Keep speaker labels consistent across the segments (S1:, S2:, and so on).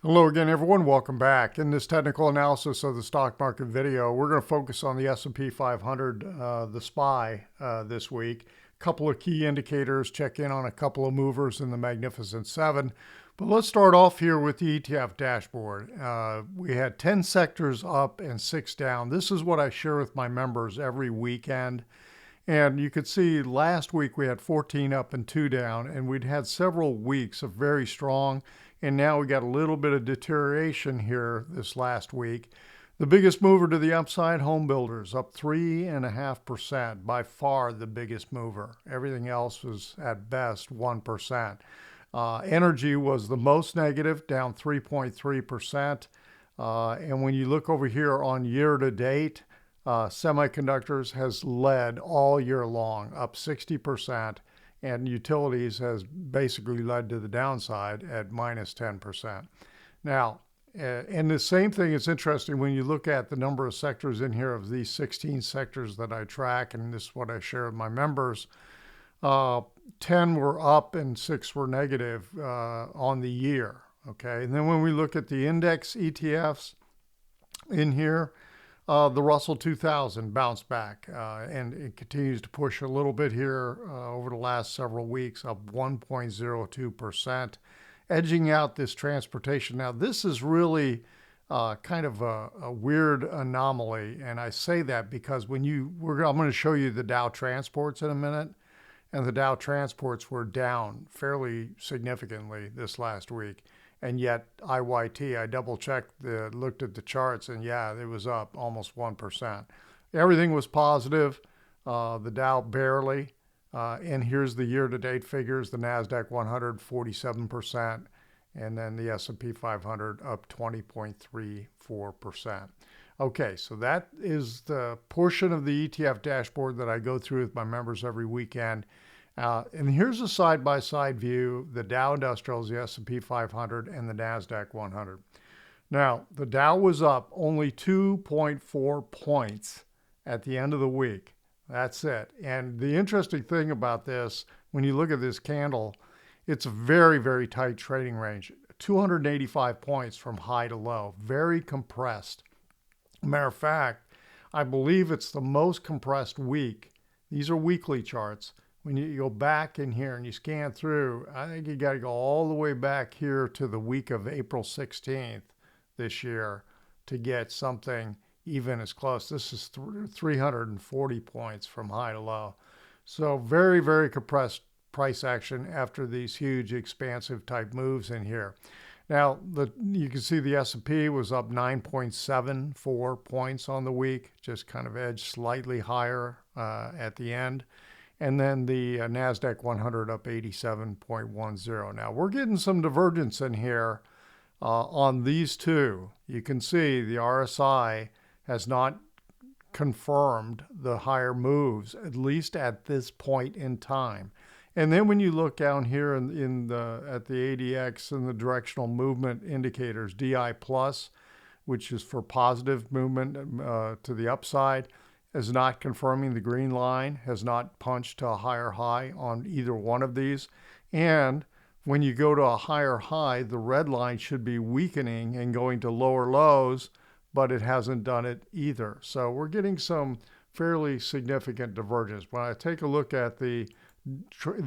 S1: Hello again, everyone. Welcome back. In this technical analysis of the stock market video, we're going to focus on the S&P 500, the SPY, this week. A couple of key indicators, check in on a couple of movers in the Magnificent Seven. But let's start off here with the ETF dashboard. We had 10 sectors up and 6 down. This is what I share with my members every weekend. And you could see last week we had 14 up and 2 down, and we'd had several weeks of very strong, and now we got a little bit of deterioration here this last week. The biggest mover to the upside, home builders, up 3.5%, by far the biggest mover. Everything else was at best 1%. Energy was the most negative, down 3.3%. And when you look over here on year to date, semiconductors has led all year long, up 60%, and utilities has basically led to the downside at minus 10%. Now, and the same thing is interesting when you look at the number of sectors in here of these 16 sectors that I track, and this is what I share with my members. 10 were up and 6 were negative on the year. Okay, and then when we look at the index ETFs in here, the Russell 2000 bounced back, and it continues to push a little bit here over the last several weeks, up 1.02%, edging out this transportation. Now, this is really kind of a weird anomaly, and I say that because when I'm going to show you the Dow transports in a minute, and the Dow transports were down fairly significantly this last week. And yet IYT, I double checked, looked at the charts, and yeah, it was up almost 1%. Everything was positive, the Dow barely. And here's the year-to-date figures, the NASDAQ 100, 47%, and then the S&P 500 up 20.34%. Okay, so that is the portion of the ETF dashboard that I go through with my members every weekend. And here's a side-by-side view, the Dow Industrials, the S&P 500, and the NASDAQ 100. Now, the Dow was up only 2.4 points at the end of the week. That's it. And the interesting thing about this, when you look at this candle, it's a very, very tight trading range, 285 points from high to low, very compressed. Matter of fact, I believe it's the most compressed week. These are weekly charts. When you go back in here and you scan through, I think you got to go all the way back here to the week of April 16th this year to get something even as close. This is 340 points from high to low. So very, very compressed price action after these huge expansive type moves in here. Now, you can see the S&P was up 9.74 points on the week, just kind of edged slightly higher at the end. And then the NASDAQ 100 up 87.10. Now, we're getting some divergence in here on these two. You can see the RSI has not confirmed the higher moves, at least at this point in time. And then when you look down here at the ADX and the directional movement indicators, DI plus, which is for positive movement to the upside, is not confirming the green line, has not punched to a higher high on either one of these. And when you go to a higher high, the red line should be weakening and going to lower lows, but it hasn't done it either. So we're getting some fairly significant divergence. When I take a look at the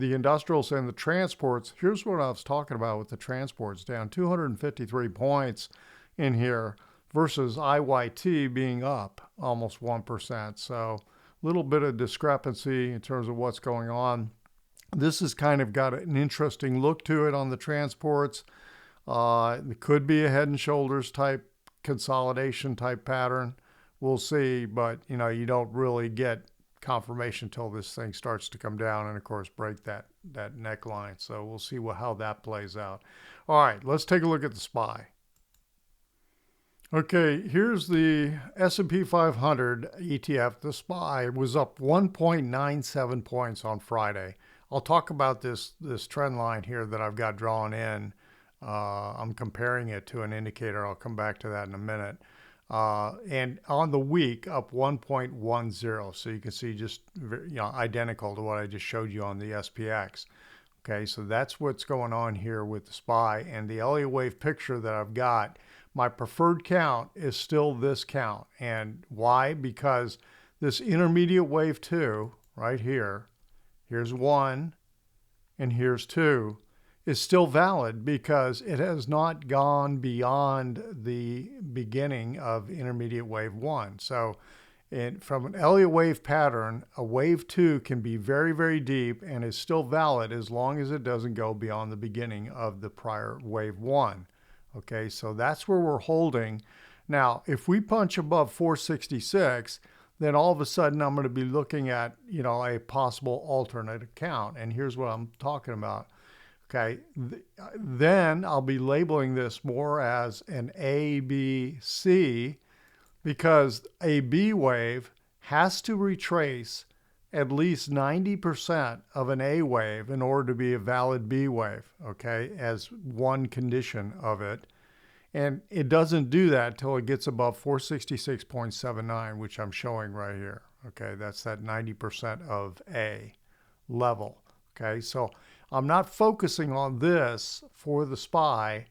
S1: industrials and the transports, here's what I was talking about with the transports, down 253 points in here versus IYT being up almost 1%. So a little bit of discrepancy in terms of what's going on. This has kind of got an interesting look to it on the transports. It could be a head and shoulders type consolidation type pattern. We'll see, but you don't really get confirmation until this thing starts to come down and of course break that neckline. So we'll see how that plays out. All right, let's take a look at the SPY. Okay, here's the S&P 500 ETF. The SPY was up 1.97 points on Friday. I'll talk about this trend line here that I've got drawn in. I'm comparing it to an indicator. I'll come back to that in a minute. And on the week, up 1.10. So you can see just identical to what I just showed you on the SPX. Okay, so that's what's going on here with the SPY, and the Elliott wave picture that I've got. My preferred count is still this count. And why? Because this intermediate wave 2 right here, here's 1 and here's 2, is still valid because it has not gone beyond the beginning of intermediate wave 1. So from an Elliott wave pattern, a wave 2 can be very, very deep and is still valid as long as it doesn't go beyond the beginning of the prior wave 1. Okay, so that's where we're holding. Now, if we punch above 466, then all of a sudden I'm going to be looking at, a possible alternate account. And here's what I'm talking about. Okay, then I'll be labeling this more as an A, B, C, because a B wave has to retrace at least 90% of an A wave in order to be a valid B wave, okay, as one condition of it. And it doesn't do that until it gets above 466.79, which I'm showing right here. Okay, that's that 90% of A level. Okay, so I'm not focusing on this for the SPY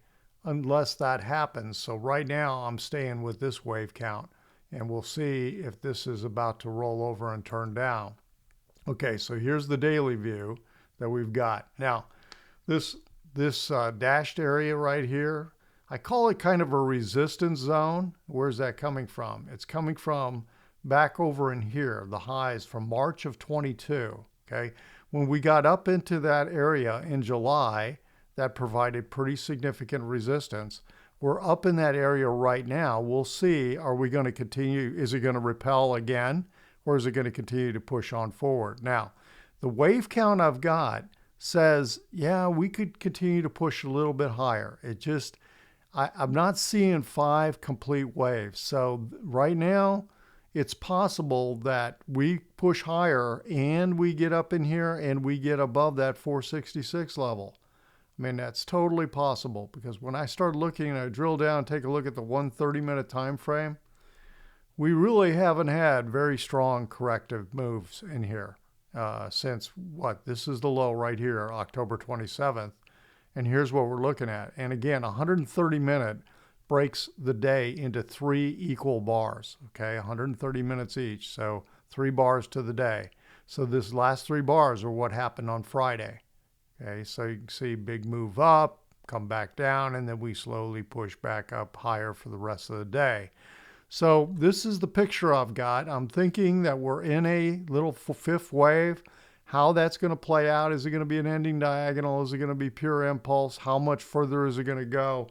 S1: unless that happens. So right now I'm staying with this wave count, and we'll see if this is about to roll over and turn down. Okay, so here's the daily view that we've got. Now, this dashed area right here, I call it kind of a resistance zone. Where's that coming from? It's coming from back over in here, the highs from March of 22, okay? When we got up into that area in July, that provided pretty significant resistance. We're up in that area right now. We'll see, are we going to continue? Is it going to repel again, or is it going to continue to push on forward? Now, the wave count I've got says, yeah, we could continue to push a little bit higher. I'm not seeing 5 complete waves. So right now, it's possible that we push higher and we get up in here and we get above that 466 level. I mean, that's totally possible, because when I start looking and I drill down and take a look at the 130-minute time frame, we really haven't had very strong corrective moves in here since this is the low right here, October 27th. And here's what we're looking at. And again, 130-minute breaks the day into 3 equal bars, okay, 130 minutes each. So 3 bars to the day. So this last 3 bars are what happened on Friday. Okay, so you can see big move up, come back down, and then we slowly push back up higher for the rest of the day. So this is the picture I've got. I'm thinking that we're in a little 5th wave. How that's going to play out, is it going to be an ending diagonal? Is it going to be pure impulse? How much further is it going to go?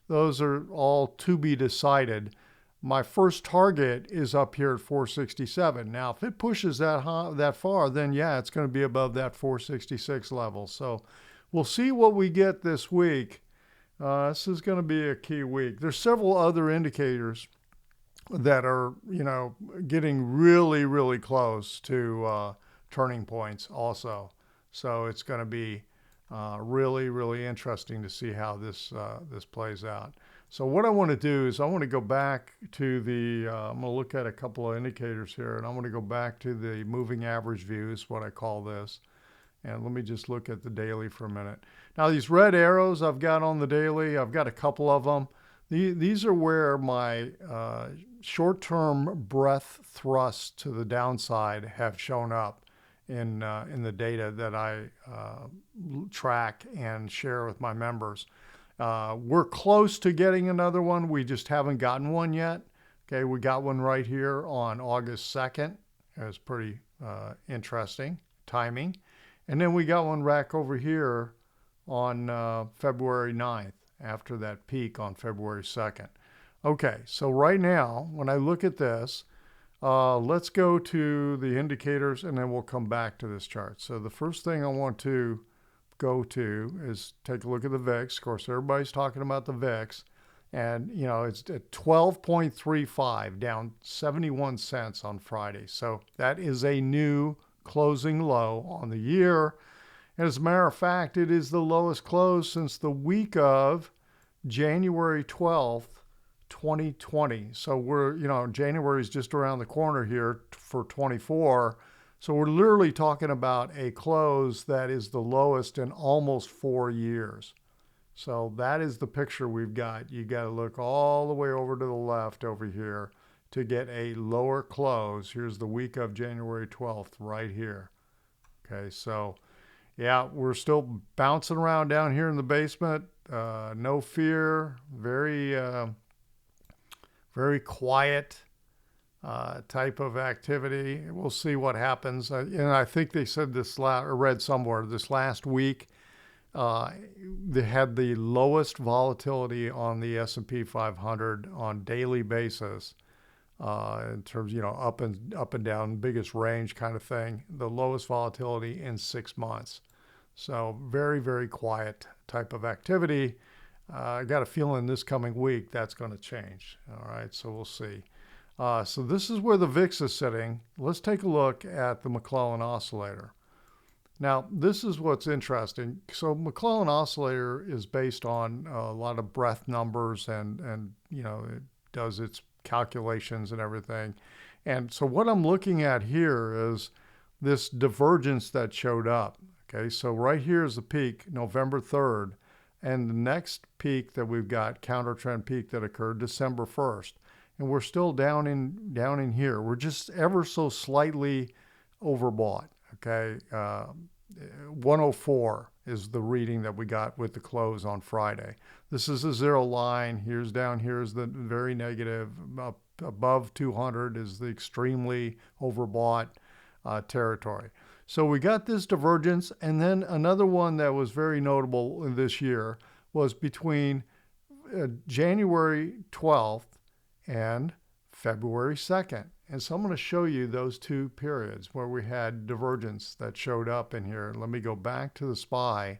S1: Those are all to be decided. My first target is up here at 467. Now, if it pushes that far, then yeah, it's going to be above that 466 level. So we'll see what we get this week. This is going to be a key week. There's several other indicators that are, getting really, really close to turning points also. So it's going to be really, really interesting to see how this plays out. So what I want to do is I want to go back to I'm going to look at a couple of indicators here, and I want to go back to the moving average view is what I call this. And let me just look at the daily for a minute. Now these red arrows I've got on the daily, I've got a couple of them. These are where my short-term breadth thrusts to the downside have shown up in the data that I track and share with my members. We're close to getting another one. We just haven't gotten one yet. Okay, we got one right here on August 2nd. It was pretty interesting timing. And then we got one back over here on February 9th after that peak on February 2nd. Okay, so right now, when I look at this, let's go to the indicators and then we'll come back to this chart. So the first thing I want to go to is take a look at the VIX. Of course, everybody's talking about the VIX, and it's at 12.35, down 71 cents on Friday. So that is a new closing low on the year. And as a matter of fact, it is the lowest close since the week of January 12th, 2020. So we're, January is just around the corner here for 24. So we're literally talking about a close that is the lowest in almost 4 years. So that is the picture we've got. You got to look all the way over to the left over here to get a lower close. Here's the week of January 12th right here. Okay, so yeah, we're still bouncing around down here in the basement. No fear, very quiet type of activity. We'll see what happens. And I think they said this, or read somewhere, this last week, they had the lowest volatility on the S&P 500 on daily basis in terms, up and down, biggest range kind of thing. The lowest volatility in 6 months. So very, very quiet type of activity. I got a feeling this coming week that's going to change. All right, so we'll see. So this is where the VIX is sitting. Let's take a look at the McClellan oscillator. Now, this is what's interesting. So McClellan oscillator is based on a lot of breadth numbers and it does its calculations and everything. And so what I'm looking at here is this divergence that showed up. Okay, so right here is the peak, November 3rd, and the next peak that we've got, counter trend peak that occurred December 1st. And we're still down in here. We're just ever so slightly overbought. Okay, 104 is the reading that we got with the close on Friday. This is a zero line. Here's down here is the very negative. Up above 200 is the extremely overbought territory. So we got this divergence, and then another one that was very notable this year was between January 12th and February 2nd. And so I'm going to show you those two periods where we had divergence that showed up in here. Let me go back to the SPY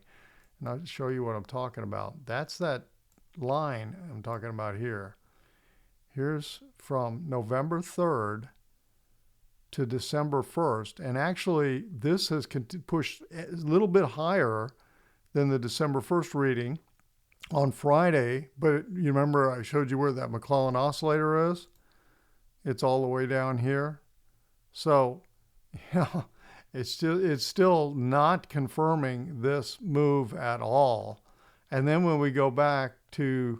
S1: and I'll show you what I'm talking about. That's that line I'm talking about here. Here's from November 3rd to December 1st. And actually, this has pushed a little bit higher than the December 1st reading on Friday. But you remember I showed you where that McClellan oscillator is? It's all the way down here. So, yeah, it's still not confirming this move at all. And then when we go back to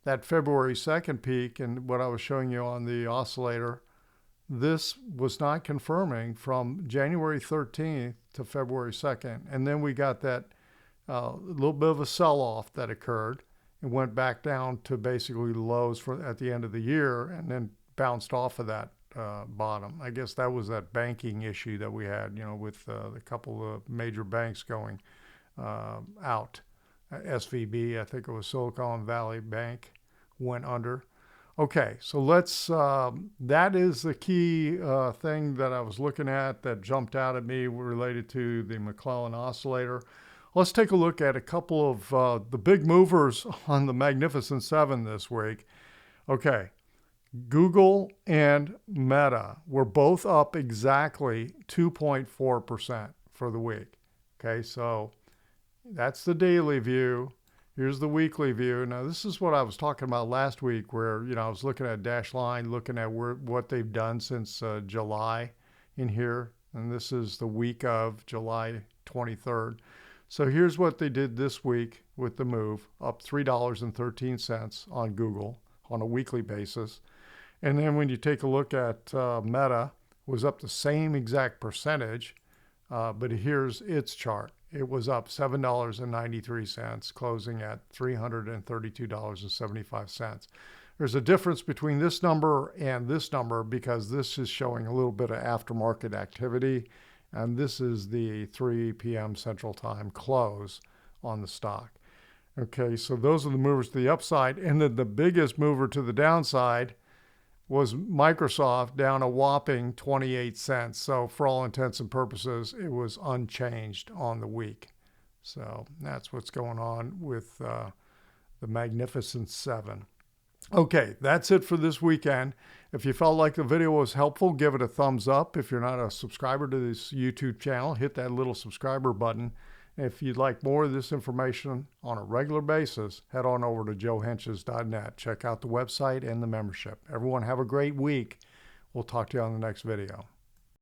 S1: that February 2nd peak and what I was showing you on the oscillator, this was not confirming from January 13th to February 2nd. And then we got that little bit of a sell-off that occurred and went back down to basically lows at the end of the year and then bounced off of that bottom. I guess that was that banking issue that we had, with a couple of major banks going out. SVB, I think it was Silicon Valley Bank, went under. Okay, so that is the key thing that I was looking at that jumped out at me related to the McClellan oscillator. Let's take a look at a couple of the big movers on the Magnificent Seven this week. Okay, Google and Meta were both up exactly 2.4% for the week. Okay, so that's the daily view. Here's the weekly view. Now, this is what I was talking about last week where, I was looking at dash line, looking at what they've done since July in here. And this is the week of July 23rd. So here's what they did this week with the move, up $3.13 on Google on a weekly basis. And then when you take a look at Meta, was up the same exact percentage, but here's its chart. It was up $7.93, closing at $332.75. There's a difference between this number and this number because this is showing a little bit of aftermarket activity, and this is the 3 p.m. Central Time close on the stock. Okay, so those are the movers to the upside, and then the biggest mover to the downside was Microsoft, down a whopping 28 cents. So for all intents and purposes, it was unchanged on the week. So that's what's going on with the Magnificent Seven. Okay, that's it for this weekend. If you felt like the video was helpful, give it a thumbs up. If you're not a subscriber to this YouTube channel, hit that little subscriber button. If you'd like more of this information on a regular basis, head on over to joehenches.net. Check out the website and the membership. Everyone have a great week. We'll talk to you on the next video.